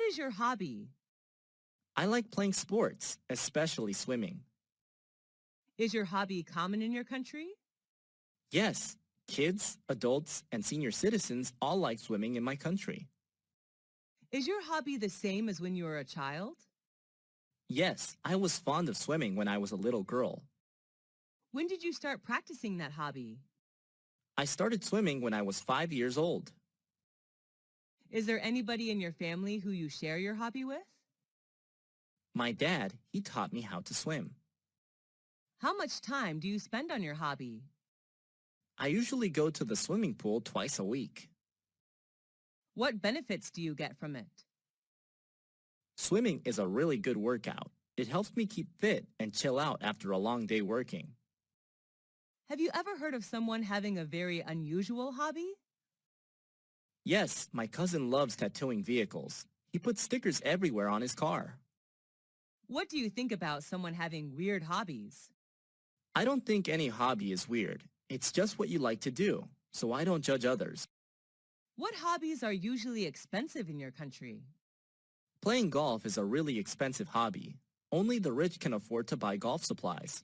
is your hobby? I like playing sports, especially swimming. Is your hobby common in your country? Yes, kids, adults, and senior citizens all like swimming in my country. Is your hobby the same as when you were a child? Yes, I was fond of swimming when I was a little girl. When did you start practicing that hobby? I started swimming when I was 5 years old. Is there anybody in your family who you share your hobby with? My dad, he taught me how to swim. How much time do you spend on your hobby? I usually go to the swimming pool twice a week. What benefits do you get from it? Swimming is a really good workout. It helps me keep fit and chill out after a long day working. Have you ever heard of someone having a very unusual hobby? Yes, my cousin loves tattooing vehicles. He puts stickers everywhere on his car. What do you think about someone having weird hobbies? I don't think any hobby is weird. It's just what you like to do, so I don't judge others. What hobbies are usually expensive in your country? Playing golf is a really expensive hobby. Only the rich can afford to buy golf supplies.